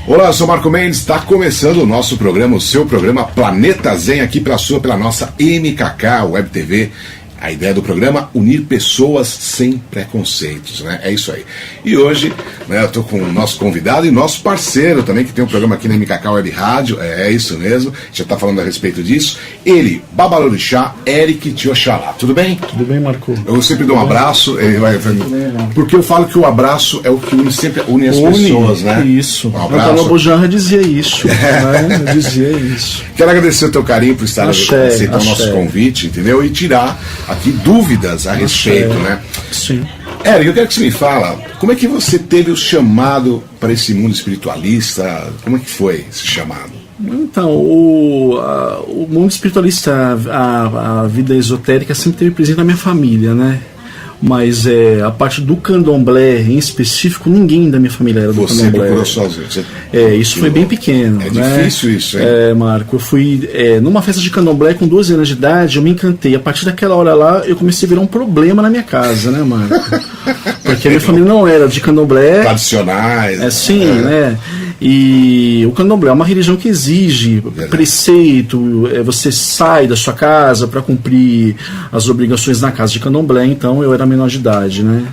Olá, eu sou Marco Mendes, está começando o nosso programa, o seu programa Planeta Zen, aqui pela nossa MKK Web TV. A ideia do programa, unir pessoas sem preconceitos, né? É isso aí. E hoje, né, eu estou com o nosso convidado e nosso parceiro também, que tem um programa aqui na MKK Web Rádio, é isso mesmo, já está falando a respeito disso. Ele, Babalorixá, Eric de Oxalá. Tudo bem? Tudo bem, Marco. Eu sempre dou um abraço, ele vai, porque eu falo que o abraço é o que sempre une as pessoas, né? Isso. Um abraço. O Lobo Janra dizia isso, né? Dizia isso. Quero agradecer o teu carinho por estar aceitando o nosso convite, entendeu? E tirar aqui dúvidas a respeito, né? Sim. Eric, eu quero que você me fala, como é que você teve o chamado para esse mundo espiritualista? Como é que foi esse chamado? Então, o mundo espiritualista, a vida esotérica sempre esteve presente na minha família, né? Mas a parte do candomblé em específico, ninguém da minha família era do candomblé. Você procurou sozinho? Isso foi bem pequeno. É né? difícil isso, hein? Marco, eu fui numa festa de candomblé com 12 anos de idade, eu me encantei. A partir daquela hora lá, eu comecei a virar um problema na minha casa, né, Marco? Porque a minha família não era de candomblé. Tradicionais. Né? E o candomblé é uma religião que exige preceito, você sai da sua casa para cumprir as obrigações na casa de candomblé, então eu era menor de idade, né?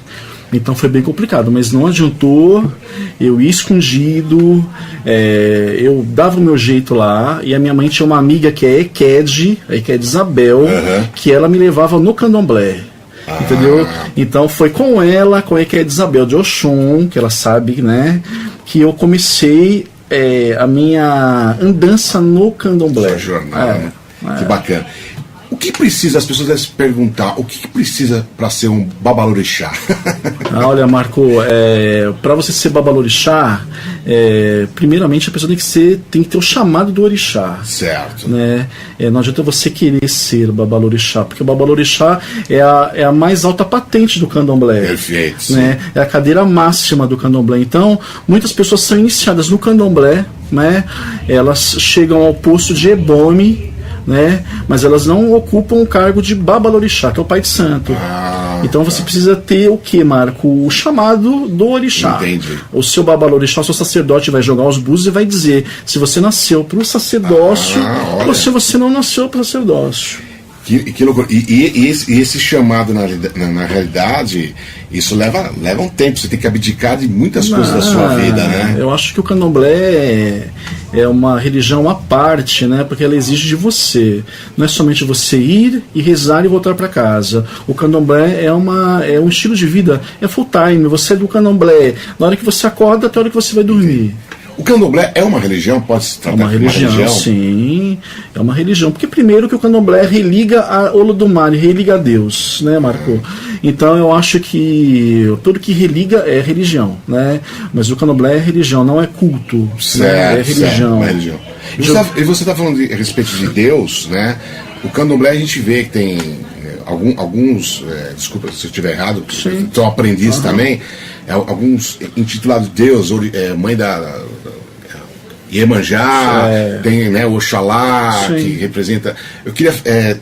Então foi bem complicado, mas não adiantou, eu ia escondido, eu dava o meu jeito lá, e a minha mãe tinha uma amiga que é Eked, a Eked Isabel, que ela me levava no candomblé. Entendeu? Então foi com ela, com a Eked Isabel de Oxum, que ela sabe, né, que eu comecei a minha andança no candomblé. Sua jornada, que bacana. O que precisa, as pessoas devem se perguntar, o que precisa para ser um babalorixá? Olha, Marco, para você ser babalorixá, primeiramente a pessoa tem que ter o chamado do orixá. Certo. Né? Não adianta você querer ser babalorixá, porque o babalorixá é a mais alta patente do candomblé. Perfeito. Né? É a cadeira máxima do candomblé. Então, muitas pessoas são iniciadas no candomblé, né? Elas chegam ao posto de ebome, né? Mas elas não ocupam o cargo de babalorixá, que é o pai de santo. Então você precisa ter o que, Marco? O chamado do orixá. Entendi. O seu babalorixá, o seu sacerdote vai jogar os búzios e vai dizer se você nasceu para o sacerdócio ou se você não nasceu para o sacerdócio. Que loucura. E esse chamado, na realidade, isso leva um tempo. Você tem que abdicar de muitas coisas da sua vida, né? Eu acho que o candomblé é uma religião à parte, né? Porque ela exige de você. Não é somente você ir e rezar e voltar para casa. O candomblé é um estilo de vida, é full time. Você é do candomblé na hora que você acorda até a hora que você vai dormir. O candomblé é uma religião? Pode se tratar como uma religião? Sim, é uma religião. Porque primeiro que o candomblé religa a Olodumare, religa a Deus, né, Marco? Então eu acho que tudo que religa é religião, né? Mas o candomblé é religião, não é culto. Certo, né? É religião. Certo, é religião. E você está falando a respeito de Deus, né? O candomblé a gente vê que tem alguns, desculpa se eu estiver errado, sou aprendiz também, alguns intitulados Deus, mãe da Iemanjá, tem, né, Oxalá, que representa. Eu queria.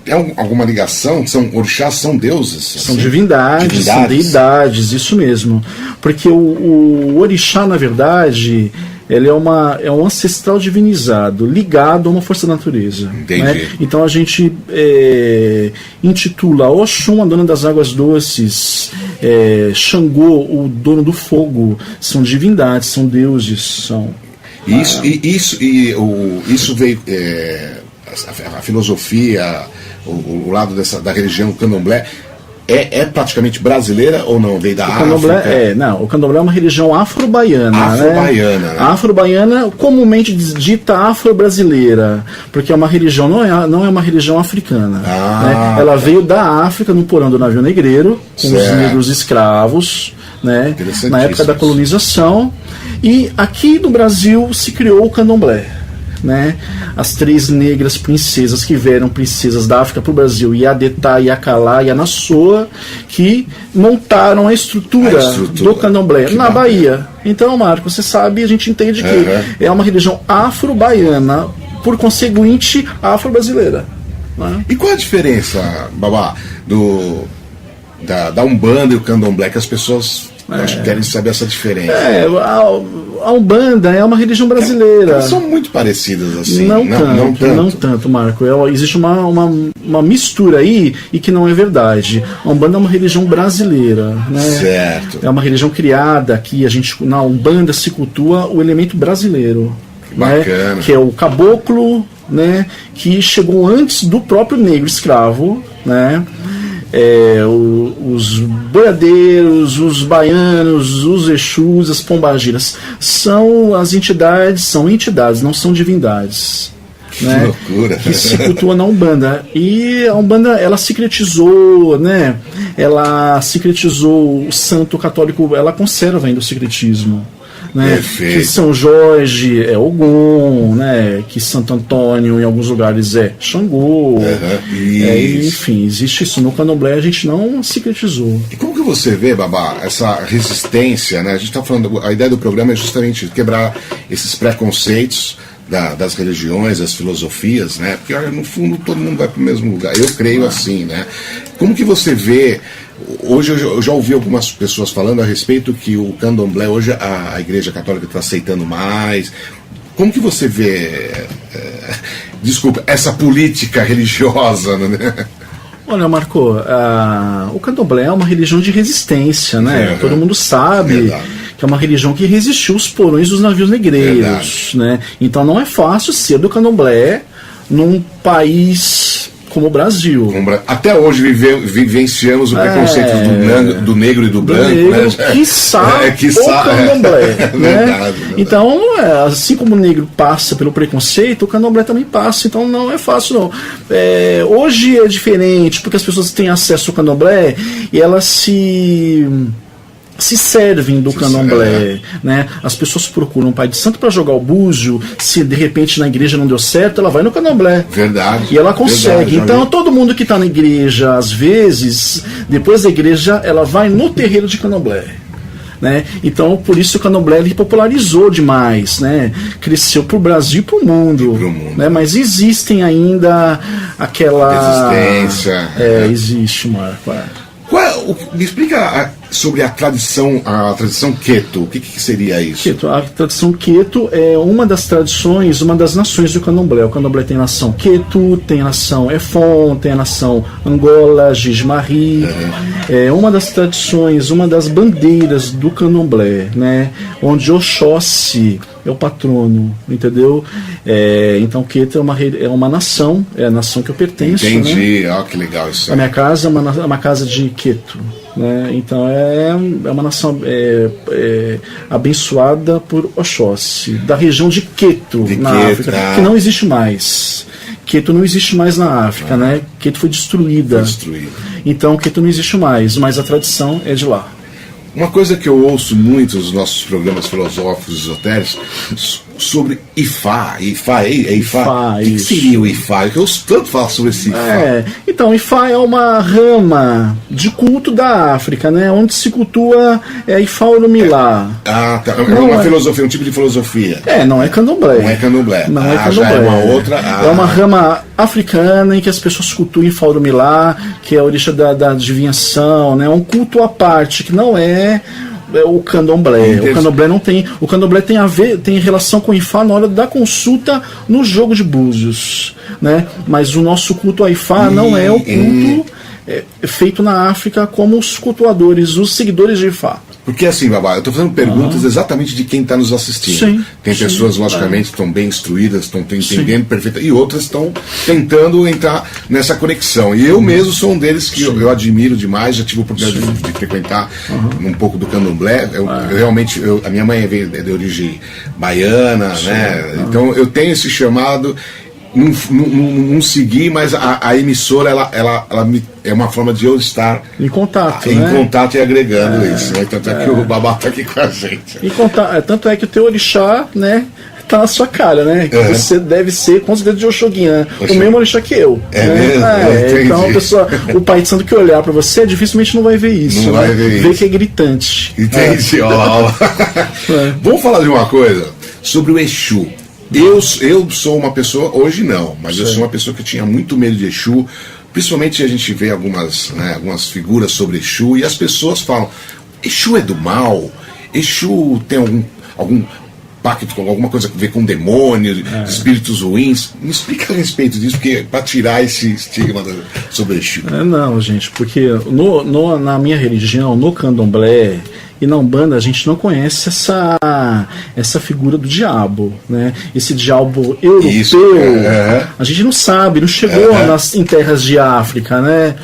Tem alguma ligação? Orixás são deuses? São divindades, são deidades, isso mesmo. Porque o orixá, na verdade, ele é um ancestral divinizado, ligado a uma força da natureza. Entendi. Né? Então a gente intitula Oxum, a dona das águas doces, Xangô, o dono do fogo, são divindades, são deuses, são. Isso veio, a filosofia, o lado da religião candomblé, é praticamente brasileira ou não? Veio da África? O candomblé é uma religião afro-baiana. Afro-baiana, né? Afro-baiana, comumente dita afro-brasileira, porque é uma religião, não é uma religião africana. Né? Ela veio da África no porão do navio negreiro, com os negros escravos, né? Na época da colonização. E aqui no Brasil se criou o candomblé. Né? As 3 negras princesas que vieram princesas da África para o Brasil, Iadetá, Iacalá e Anassoa, que montaram a estrutura do candomblé na Bahia. Então, Marco, você sabe, a gente entende que é uma religião afro-baiana, por conseguinte, afro-brasileira. Né? E qual a diferença, Babá, da Umbanda e o candomblé, que as pessoas acho que querem saber essa diferença? a Umbanda é uma religião brasileira. Elas são muito parecidas assim. Não tanto, Marco. Existe uma mistura aí e que não é verdade. A Umbanda é uma religião brasileira, né? Certo. É uma religião criada aqui. Na Umbanda se cultua o elemento brasileiro. Bacana. Né? Que é o caboclo, né? Que chegou antes do próprio negro escravo, né? Os boiadeiros, os baianos, os exus, as pombagiras são entidades, não são divindades. Né? Que loucura. Que se cultua na Umbanda. E a Umbanda, ela secretizou, né? Ela secretizou o santo católico, ela conserva ainda o secretismo. Né? Que São Jorge é Ogum, né? Que Santo Antônio em alguns lugares é Xangô. Enfim, existe isso. No Candomblé a gente não secretizou. E como que você vê, Babá, essa resistência, né? A gente está falando, a ideia do programa é justamente quebrar esses preconceitos das religiões, das filosofias, né? Porque no fundo todo mundo vai para o mesmo lugar. Eu creio assim, né? Como que você vê? Hoje eu já ouvi algumas pessoas falando a respeito que o candomblé, hoje a Igreja Católica está aceitando mais. Como que você vê, essa política religiosa, né? Olha, Marco, o candomblé é uma religião de resistência, né? Todo mundo sabe que é uma religião que resistiu aos porões dos navios negreiros, né? Então não é fácil ser do candomblé num país como o Brasil. Até hoje vivenciamos o preconceito do negro e do branco. Quiçá o candomblé. Né? Então, assim como o negro passa pelo preconceito, o candomblé também passa. Então não é fácil, não. Hoje é diferente, porque as pessoas têm acesso ao candomblé e elas se servem do candomblé, né? As pessoas procuram um pai de santo para jogar o búzio. Se de repente na igreja não deu certo, ela vai no candomblé. Verdade. E ela consegue. Então todo mundo que está na igreja, às vezes, depois da igreja, ela vai no terreiro de candomblé. Né? Então, por isso o candomblé ele popularizou demais, né? Cresceu para o Brasil e para o mundo. Né? Mas existem ainda aquela resistência. Existe, Marco. Me explica sobre a tradição Queto. O que seria isso? Queto, a tradição Queto é uma das tradições, uma das nações do candomblé. O candomblé tem a nação Queto, tem a nação Efon, tem a nação Angola, Jijimari. É uma das tradições, uma das bandeiras do candomblé, né? Onde Oxóssi é o patrono, entendeu? Então Queto é uma nação, é a nação que eu pertenço. Entendi, né? Que legal isso. A minha casa é uma casa de Queto. Né? Então é uma nação abençoada por Oxóssi, da região de Queto, na África, que não existe mais. Queto não existe mais na África, né? Queto foi destruída. Então Queto não existe mais, mas a tradição é de lá. Uma coisa que eu ouço muito nos nossos programas filosóficos esotéricos sobre Ifá. Ifá. O que seria o Ifá? Eu tanto falo sobre esse Ifá. Então, Ifá é uma rama de culto da África, né? Onde se cultua Ifá Orumilá. Tá. É uma filosofia, um tipo de filosofia. Não é candomblé. Não é candomblé. Já é uma outra. É uma rama africana em que as pessoas cultuam Ifá Orumilá, que é a origem da adivinhação, né? Um culto à parte, que não é o candomblé. O candomblé não tem. O candomblé tem relação com o Ifá na hora da consulta no jogo de búzios, né? Mas o nosso culto a Ifá não é o culto feito na África como os cultuadores, os seguidores de Ifá. Porque assim, Babá, eu estou fazendo perguntas exatamente de quem está nos assistindo. Tem pessoas, logicamente, que estão bem instruídas, estão entendendo perfeitamente, e outras estão tentando entrar nessa conexão. E eu mesmo sou um deles que eu admiro demais, já tive a oportunidade de frequentar um pouco do candomblé. Eu realmente, a minha mãe veio de origem baiana, né? Então eu tenho esse chamado. Não seguir, mas a emissora ela é uma forma de eu estar em contato, contato e agregando isso, né? Tanto é que o Babá está aqui com a gente. Tanto é que o teu orixá, né, tá na sua cara, né? Que você deve ser com certeza de Oxoguian, o mesmo orixá que eu. Então a pessoa, o pai de santo que olhar para você dificilmente não vai ver isso. Não vai ver isso. Vê que é gritante. Entendi, olha lá. Vamos falar de uma coisa sobre o Exu. Eu sou uma pessoa, hoje não, mas eu sou uma pessoa que tinha muito medo de Exu. Principalmente a gente vê algumas figuras sobre Exu e as pessoas falam: Exu é do mal, Exu tem algum pacto com alguma coisa a ver com demônio, espíritos ruins. Me explica a respeito disso, porque para tirar esse estigma sobre Exu. Não, gente, porque na minha religião, no candomblé e na Umbanda, a gente não conhece essa figura do diabo, né? Esse diabo europeu, a gente não sabe, não chegou em terras de África, né?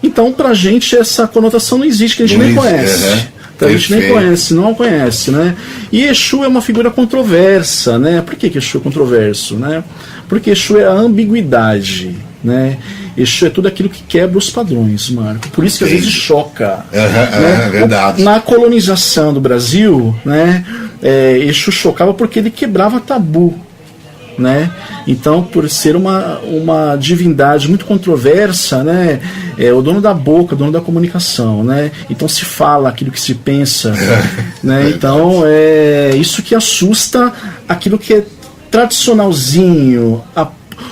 Então, pra gente, essa conotação não existe, que a gente nem conhece. A gente nem conhece, não conhece, né? E Exu é uma figura controversa, né? Por que Exu é controverso, né? Porque Exu é a ambiguidade, né? Exu é tudo aquilo que quebra os padrões, Marco. Por isso que às vezes choca. Né? Verdade. Na colonização do Brasil, né? Exu chocava porque ele quebrava tabu, né? Então, por ser uma divindade muito controversa, né? O dono da boca, o dono da comunicação, né? Então se fala aquilo que se pensa, né? Então é isso que assusta aquilo que é tradicionalzinho,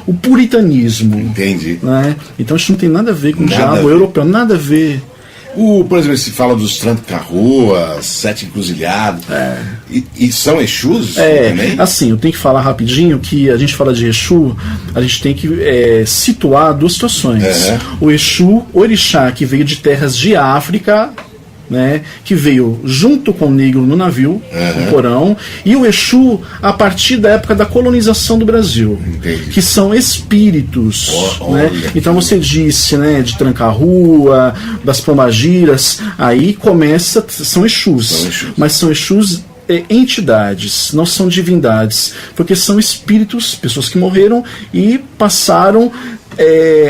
o puritanismo. Entendi. Né? Então isso não tem nada a ver com o diabo europeu, nada a ver. Por exemplo, se fala dos tranca-ruas, sete encruzilhados, e são Exus também? Assim, eu tenho que falar rapidinho que a gente fala de Exu, a gente tem que situar duas situações. O Exu, orixá, que veio de terras de África, né, que veio junto com o negro no navio, no porão, e o Exu a partir da época da colonização do Brasil. Entendi. Que são espíritos, né? Então você disse, né, de Tranca-Rua, das Pombagiras, aí começa, são Exus, mas são Exus entidades, não são divindades, porque são espíritos, pessoas que morreram e passaram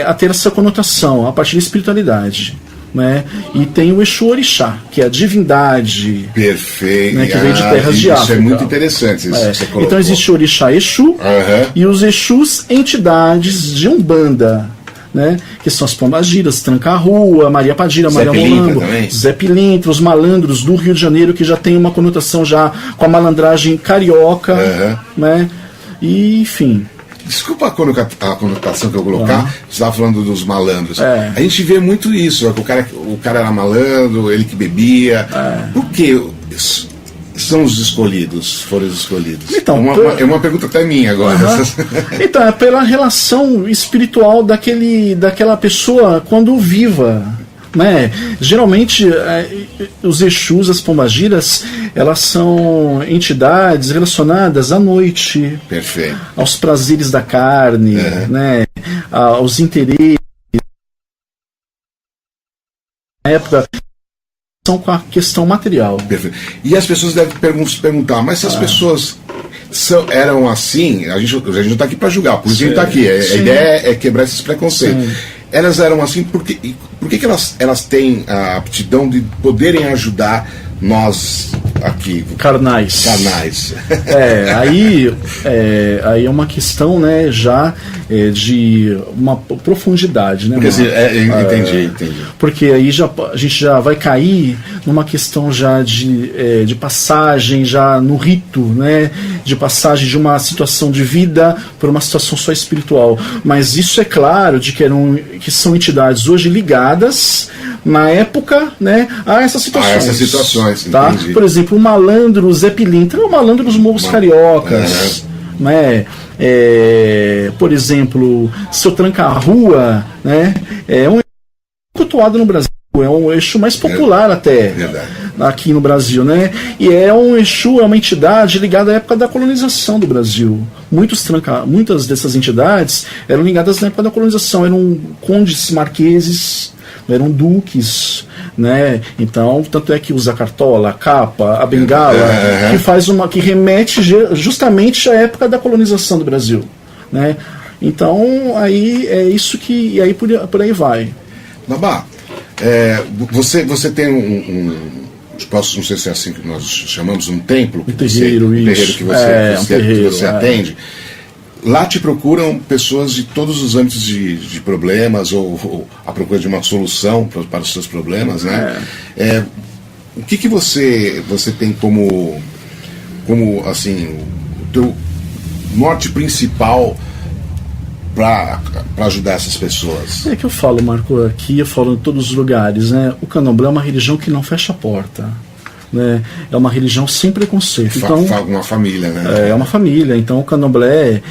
a ter essa conotação a partir da espiritualidade. Né? E tem o Exu Orixá, que é a divindade. Perfeito. Né, que veio de terras de África. Isso é muito interessante. Isso que você colocou. Então existe o Orixá Exu e os Exus entidades de Umbanda, né? Que são as Pombagiras, Tranca-Rua, Maria Padilha, Maria Molambo, Zé Pilintra, os malandros do Rio de Janeiro, que já tem uma conotação já com a malandragem carioca, né? E, enfim. Desculpa a conotação que eu vou colocar, você estava falando dos malandros. A gente vê muito isso, o cara era malandro, ele que bebia. Por que são os escolhidos, foram os escolhidos? Então, é uma pergunta até minha agora. Então, é pela relação espiritual daquela pessoa quando viva. Né? Geralmente os Exus, as Pombagiras, elas são entidades relacionadas à noite, aos prazeres da carne, né? Aos interesses, na época são com a questão material. Perfeito. E as pessoas devem se perguntar, mas se as pessoas eram assim, a gente não está aqui para julgar, por isso a gente está aqui, a ideia é quebrar esses preconceitos. Elas eram assim, por que elas têm a aptidão de poderem ajudar nós aqui? Carnais. Aí é uma questão, né, já de uma profundidade, né? Entendi. Porque aí a gente já vai cair numa questão já de passagem já no rito, né? De passagem de uma situação de vida para uma situação só espiritual. Mas isso é claro de que são entidades hoje ligadas na época, né, a essas situações. Tá? Por exemplo, o malandro, o Zé Pilintra é o malandro dos morros cariocas. Né? Por exemplo, seu Tranca-Rua, né, é um cultuado no Brasil, é um Exu mais popular até aqui no Brasil, né? E é um Exu, é uma entidade ligada à época da colonização do Brasil. Muitas dessas entidades eram ligadas na época da colonização, eram condes, marqueses, eram duques, né? Então, tanto é que usa a cartola, a capa, a bengala, que remete justamente à época da colonização do Brasil, né? Então, aí é isso que... E aí por aí vai. Babá, você tem não sei se é assim que nós chamamos, um templo, um terreiro que você atende. Lá te procuram pessoas de todos os âmbitos de problemas ou à procura de uma solução para os seus problemas, né? O que você tem como assim, o teu norte principal para ajudar essas pessoas? É que eu falo, Marco, aqui eu falo em todos os lugares, né? O candomblé é uma religião que não fecha a porta, né? É uma religião sem preconceito. Então, uma família, né? É uma família. Então o candomblé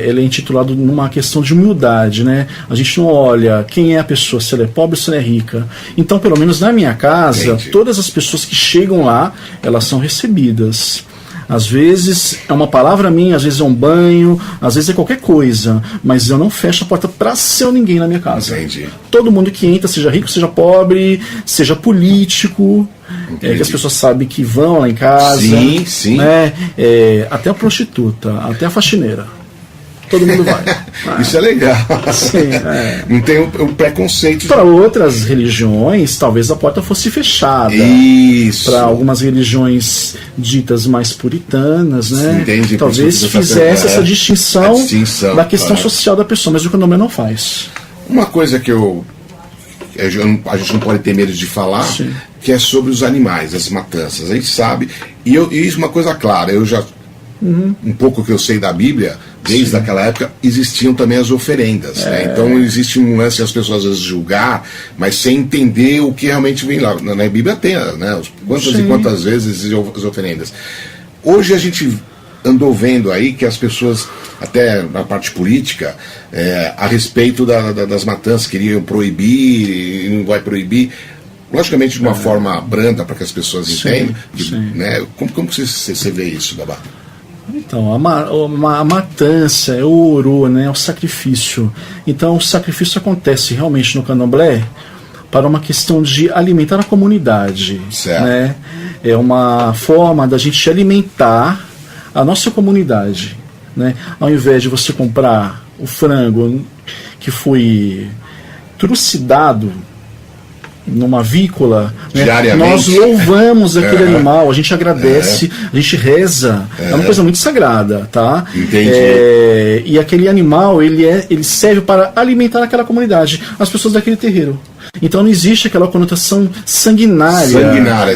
ele é intitulado numa questão de humildade, né? A gente não olha quem é a pessoa, se ela é pobre ou se ela é rica. Então, pelo menos na minha casa, Entendi. todas as pessoas que chegam lá, elas são recebidas. Às vezes é uma palavra minha, às vezes é um banho, às vezes é qualquer coisa, mas eu não fecho a porta para seu ninguém na minha casa. Entendi. Todo mundo que entra, seja rico, seja pobre, seja político, que as pessoas sabem que vão lá em casa. Sim, sim. Né? Até a prostituta, até a faxineira. Todo mundo vai. Isso é legal. Sim, Não tem um preconceito. Para outras religiões, talvez a porta fosse fechada. Isso. Para algumas religiões ditas mais puritanas, né? Entendi, talvez fizesse essa distinção da questão social da pessoa, mas o candomblé não faz. Uma coisa que a gente não pode ter medo de falar, Sim. que é sobre os animais, as matanças. A gente sabe, e isso é uma coisa clara, eu já um pouco que eu sei da Bíblia, desde aquela época existiam também as oferendas, né? Então existe um lance as pessoas às vezes julgar, mas sem entender o que realmente vem lá. Na Bíblia tem, né? Quantas e quantas vezes existem as oferendas. Hoje a gente andou vendo aí que as pessoas, até na parte política, a respeito das matanças, queriam proibir e não vai proibir. Logicamente de uma forma branda para que as pessoas entendam. Né? Como você vê isso, Babá? Então, a matança é o ouro, né, é o sacrifício. Então, o sacrifício acontece realmente no candomblé para uma questão de alimentar a comunidade. Certo. Né? É uma forma da gente alimentar a nossa comunidade. Né? Ao invés de você comprar o frango que foi trucidado numa vícola, né? Nós louvamos aquele animal, a gente agradece, a gente reza, é uma coisa muito sagrada, tá? Entendi. E aquele animal, ele serve para alimentar aquela comunidade, as pessoas daquele terreiro. Então não existe aquela conotação sanguinária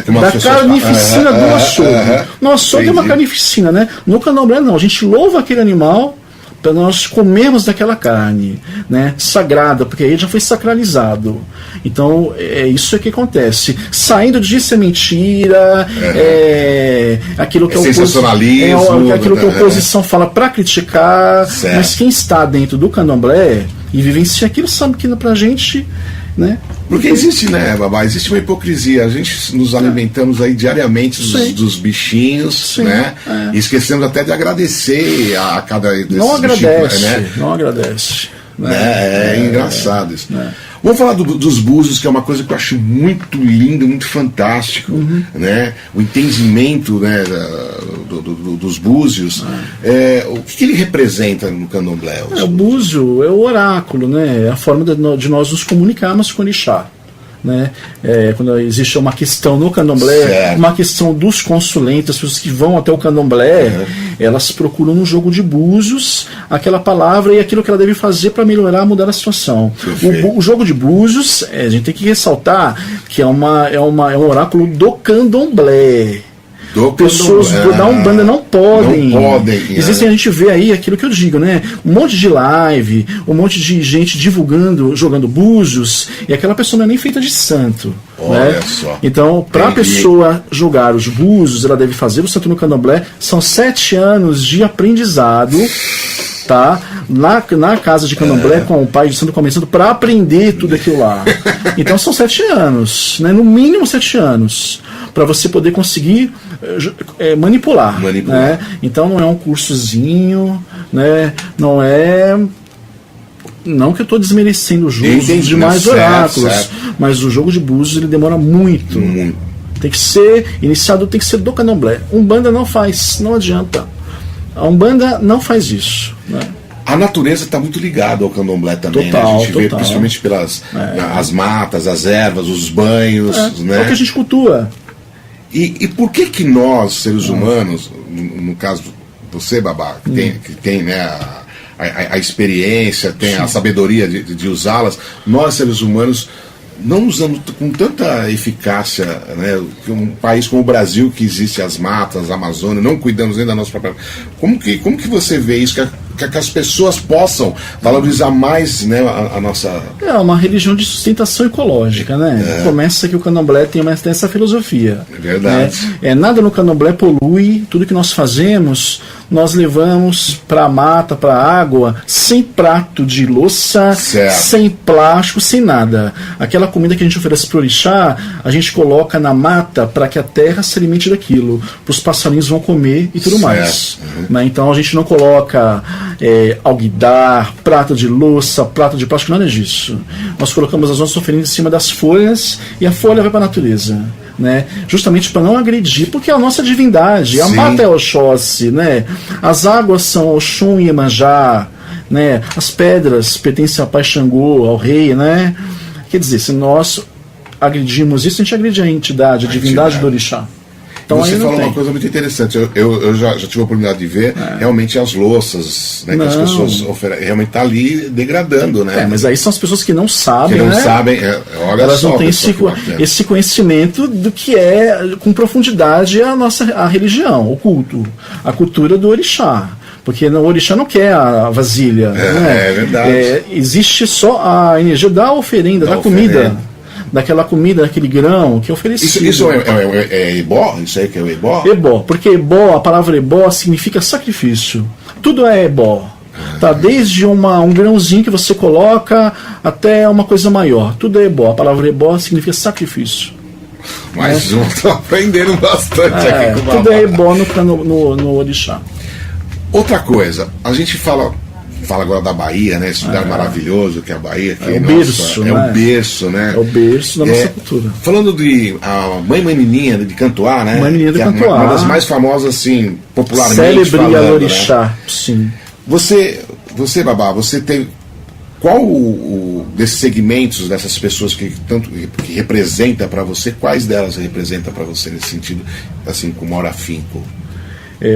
da carnificina do açougue. No açougue é uma carnificina, né? No candomblé não, a gente louva aquele animal para nós comermos daquela carne, né, sagrada, porque aí já foi sacralizado. Então, isso é que acontece. Saindo disso é mentira, aquilo que sensacionalismo, aquilo que a oposição fala para criticar, mas quem está dentro do candomblé e vivencia aquilo sabe que pra gente, né? Porque existe, né, Babá? Existe uma hipocrisia. A gente nos alimentamos aí diariamente dos bichinhos, né? E esquecemos até de agradecer a cada desses não agradece, bichinhos, né? Não agradece. É engraçado isso. Vamos falar dos búzios, que é uma coisa que eu acho muito lindo, muito fantástico, né? O entendimento, né, dos búzios. O que ele representa no candomblé? O búzio é o oráculo, né? É a forma de nós nos comunicarmos com o orixá. Né? Quando existe uma questão no candomblé, uma questão dos consulentes, as pessoas que vão até o candomblé, elas procuram no jogo de búzios aquela palavra e aquilo que ela deve fazer para melhorar, mudar a situação. O jogo de búzios, a gente tem que ressaltar que é um oráculo do candomblé. Pessoas da Umbanda não podem. Existem, a gente vê aí aquilo que eu digo, né? Um monte de live, um monte de gente divulgando, jogando búzios, e aquela pessoa não é nem feita de santo. Olha só. Então, para a pessoa jogar os búzios, ela deve fazer o santo no candomblé. São 7 anos de aprendizado, tá? Na casa de candomblé, com o pai de santo começando para aprender tudo aquilo lá. Então são 7 anos, né? No mínimo 7 anos, para você poder conseguir manipular. Né? Então não é um cursozinho, né? Não que eu estou desmerecendo o jogo dos demais oráculos, mas o jogo de búzios ele demora muito. Tem que ser iniciado, tem que ser do candomblé. Umbanda não faz, não adianta. A Umbanda não faz isso, né? A natureza está muito ligada ao candomblé também, total, né? A gente vê principalmente pelas as matas, as ervas, os banhos, né? É o que a gente cultua. E por que nós, seres humanos, no caso você, Babá, que tem né, a experiência, tem a sabedoria de usá-las, nós, seres humanos, não usamos com tanta eficácia, né, um país como o Brasil, que existe as matas, a Amazônia, não cuidamos nem da nossa própria... Como que você vê isso? Que que as pessoas possam valorizar mais, né, a nossa... É uma religião de sustentação ecológica, né? Começa que o candomblé tem essa filosofia. É verdade. Né? Nada no candomblé polui, tudo que nós fazemos, nós levamos para a mata, para a água, sem prato de louça, sem plástico, sem nada. Aquela comida que a gente oferece para o orixá, a gente coloca na mata para que a terra se alimente daquilo, para os passarinhos vão comer e tudo mais. Né? Então a gente não coloca alguidar, prato de louça, prato de plástico, nada disso. Nós colocamos as nossas oferendas em cima das folhas e a folha vai para a natureza. Né? Justamente para não agredir, porque é a nossa divindade. A mata é Oxóssi, né? As águas são Oxum e Iemanjá, né? As pedras pertencem ao Pai Xangô, ao rei, né? Quer dizer, se nós agredirmos isso, a gente agride a entidade, a divindade do orixá. Então, você falou uma coisa muito interessante. Eu já tive a oportunidade de ver realmente as louças, né, que as pessoas oferecem. Realmente está ali degradando, né? Mas aí são as pessoas que não sabem. Que não sabem. Olha, elas só, não têm esse conhecimento do que é com profundidade a religião, o culto, a cultura do orixá. Porque o orixá não quer a vasilha. Né? É verdade. Existe só a energia da oferenda, da comida. Daquela comida, daquele grão que é oferecido. Isso é ebó? Isso aí que é o ebó? Ebó, porque ebó, a palavra ebó significa sacrifício. Tudo é ebó. Tá? Desde um grãozinho que você coloca até uma coisa maior. Tudo é ebó. A palavra ebó significa sacrifício. Mas estou aprendendo bastante aqui com o tudo é ebó no orixá. Outra coisa, a gente fala agora da Bahia, né? Esse lugar maravilhoso que é a Bahia. Que, o berço, né? O berço, né? É o berço da nossa cultura. Falando de a Mãe Menininha de Cantuá, né? Mãe Menininha de Cantuá. Uma das mais famosas, assim, popularmente Célebre falando, Alorixá, né? sim. Você, Babá, você tem... Qual desses segmentos, dessas pessoas que representa para você, quais delas representa para você nesse sentido, assim, com maior afinco?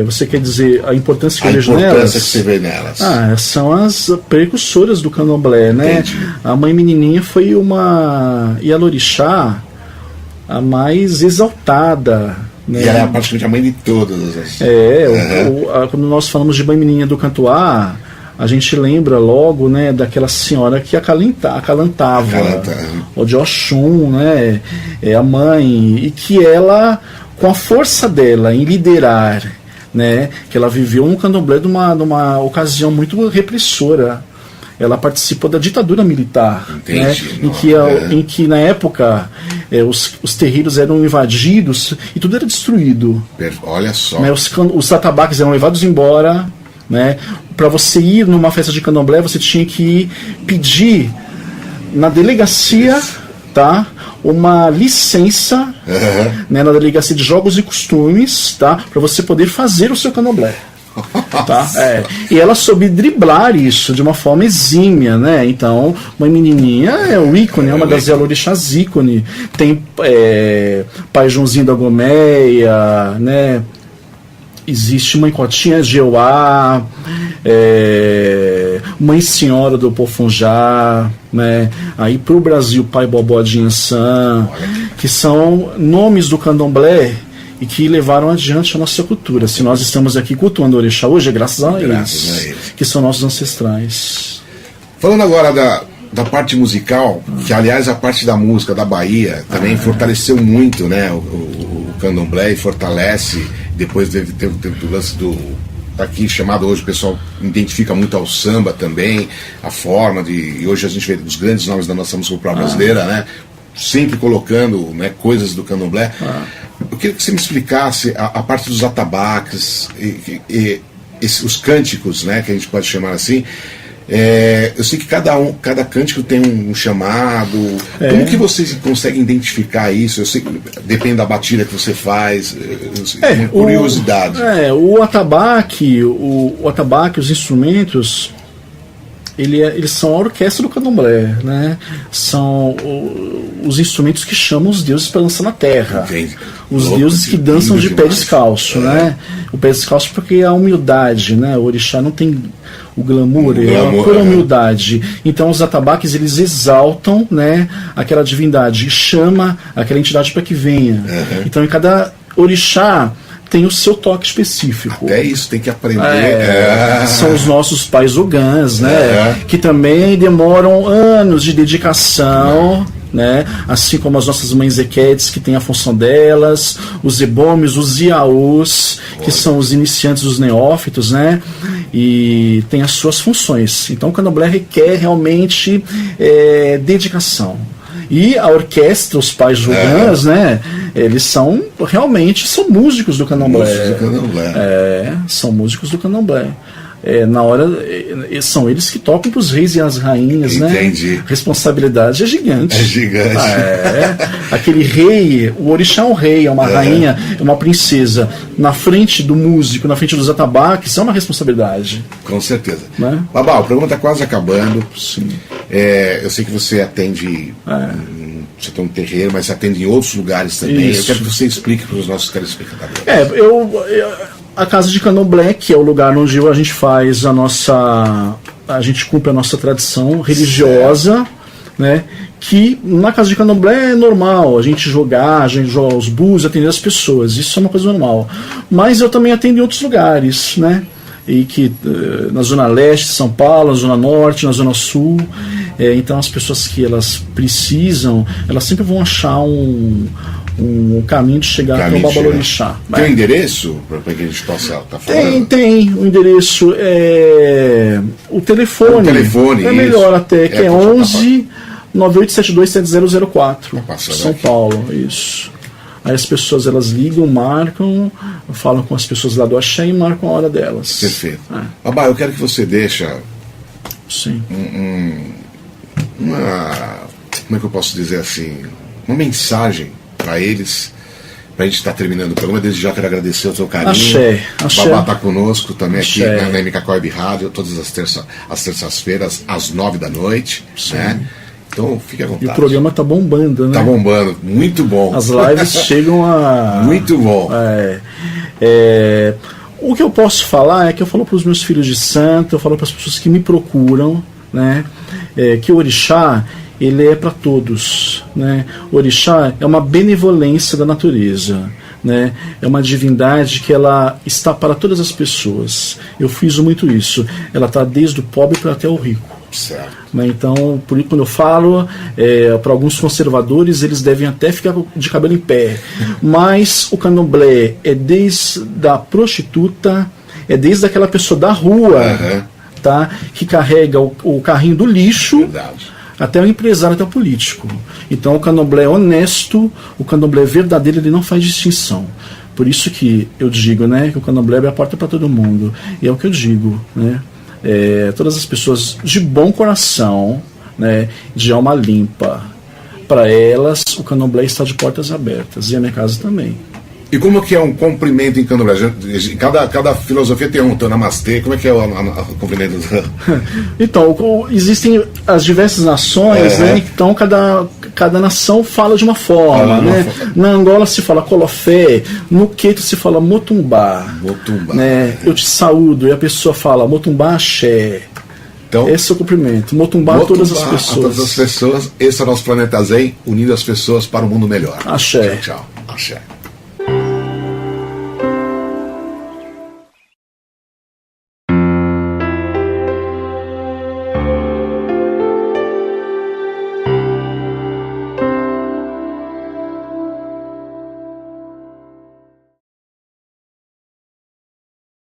Você quer dizer a importância que eu vejo nelas? A importância que você vê nelas. São as precursoras do candomblé, né? Entendi. A Mãe Menininha foi uma Ialorixá a mais exaltada. Né? E ela é praticamente a mãe de todas as... Quando nós falamos de Mãe Menininha do Cantuá, a gente lembra logo, né, daquela senhora que acalantava, o de Oxum, né? A mãe, e que ela, com a força dela em liderar, né, que ela viveu no candomblé numa ocasião muito repressora. Ela participou da ditadura militar, né, em que na época os terreiros eram invadidos e tudo era destruído. Olha só. Né, os atabaques eram levados embora. Né, para você ir numa festa de candomblé, você tinha que pedir na delegacia, tá, uma licença, né, na delegacia de jogos e costumes, tá, para você poder fazer o seu candomblé. Tá? E ela soube driblar isso de uma forma exímia, né? Então, Mãe Menininha é o ícone, é uma das Ialorixás ícone. Tem Pai Joãozinho da Gomeia, né? Existe Mãe Cotinha Jeoá, Mãe Senhora do Pofunjá, né? Aí para o Brasil, Pai Bobó de Inhã, que são nomes do candomblé e que levaram adiante a nossa cultura. Se nós estamos aqui cultuando o orixá hoje, é graças a eles, que são nossos ancestrais. Falando agora da parte musical, que aliás a parte da música da Bahia também fortaleceu muito, né, o candomblé, e fortalece. Depois teve o lance aqui chamado hoje, o pessoal identifica muito ao samba também, a forma e hoje a gente vê os grandes nomes da nossa música popular brasileira, né, sempre colocando, né, coisas do candomblé. Eu queria que você me explicasse a parte dos atabaques e os cânticos, né, que a gente pode chamar assim. Eu sei que cada cântico tem um chamado. Como que vocês conseguem identificar isso? Eu sei que depende da batida que você faz. Uma curiosidade. O atabaque, os instrumentos, eles são a orquestra do candomblé, né? São os instrumentos que chamam os deuses para dançar na terra. Entendi. Os deuses que dançam de pé descalço, né? O pé descalço porque é a humildade, né? O orixá não tem o glamour, é a pura humildade. Então os atabaques, eles exaltam, né, aquela divindade e chama aquela entidade para que venha. Então em cada orixá tem o seu toque específico. Até isso tem que aprender. São os nossos pais ogãs, né? Que também demoram anos de dedicação, né? Assim como as nossas mães equetes, que tem a função delas, os ebômios, os iaôs, que são os iniciantes, os neófitos, né? E tem as suas funções. Então o candomblé requer realmente dedicação. E a orquestra, os pais ogãs, né? Eles realmente são músicos do candomblé. São músicos do candomblé. Na hora, são eles que tocam para os reis e as rainhas, Entendi. né? Responsabilidade é gigante. É gigante. Aquele rei, o orixá é um rei, é uma rainha, é uma princesa. Na frente do músico, na frente dos atabaques, é uma responsabilidade. Com certeza. Né? Babá, o programa está quase acabando. Sim. Eu sei que você atende. Você tem um terreiro, mas você atende em outros lugares também. Isso. Eu quero que você explique para os nossos telespectadores. A Casa de Candomblé, que é o lugar onde a gente faz a gente cumpre a nossa tradição religiosa, né? Que na Casa de Candomblé é normal a gente joga os búzios, atender as pessoas, isso é uma coisa normal. Mas eu também atendo em outros lugares, né? E que na Zona Leste de São Paulo, na Zona Norte, na Zona Sul. Então as pessoas que elas precisam, elas sempre vão achar um caminho de chegar até o Babalorixá. Tem um endereço para que a gente possa estar falando? Tem o endereço, o telefone é melhor até, que é 11 9872 7004, São Paulo, isso. Aí as pessoas elas ligam, marcam, falam com as pessoas lá do Axé e marcam a hora delas. Perfeito. Babá, eu quero que você deixe Sim. Como é que eu posso dizer assim, uma mensagem para eles, para a gente estar terminando o programa. Desde já quero agradecer o seu carinho. Axé. Babá está conosco também Axé. aqui na MKK Web Rádio, todas as terças-feiras, às 9 da noite. Né? Então fique à vontade. E o programa tá bombando, né? Tá bombando, muito bom. As lives chegam a... Muito bom. O que eu posso falar é que eu falo para os meus filhos de santo, eu falo para as pessoas que me procuram, né? Que o orixá, ele é para todos, né? O orixá é uma benevolência da natureza, né? É uma divindade que ela está para todas as pessoas. Eu fiz muito isso. Ela está desde o pobre para até o rico. Certo. Né? Então, por isso, quando eu falo para alguns conservadores, eles devem até ficar de cabelo em pé. Mas o candomblé é desde a prostituta, é desde aquela pessoa da rua, tá? Que carrega o carrinho do lixo. Verdade. Até o empresário, até o político. Então o candomblé é honesto, o candomblé verdadeiro, ele não faz distinção. Por isso que eu digo, né, que o candomblé abre a porta para todo mundo. E é o que eu digo, né? Todas as pessoas de bom coração, né, de alma limpa, para elas o candomblé está de portas abertas. E a minha casa também. E como que é um cumprimento em candomblé? Cada filosofia tem um namastê. Como é que é o cumprimento? Então, existem as diversas nações, né? Então cada nação fala de uma forma, né? Na Angola se fala colofé, no Queto se fala motumbá. Né? Eu te saúdo, e a pessoa fala motumbá axé. Então, esse é o cumprimento. Motumbá a todas as pessoas. A todas as pessoas. Esse é o nosso Planeta Zen, unindo as pessoas para um mundo melhor. Axé. Tchau, tchau. Axé.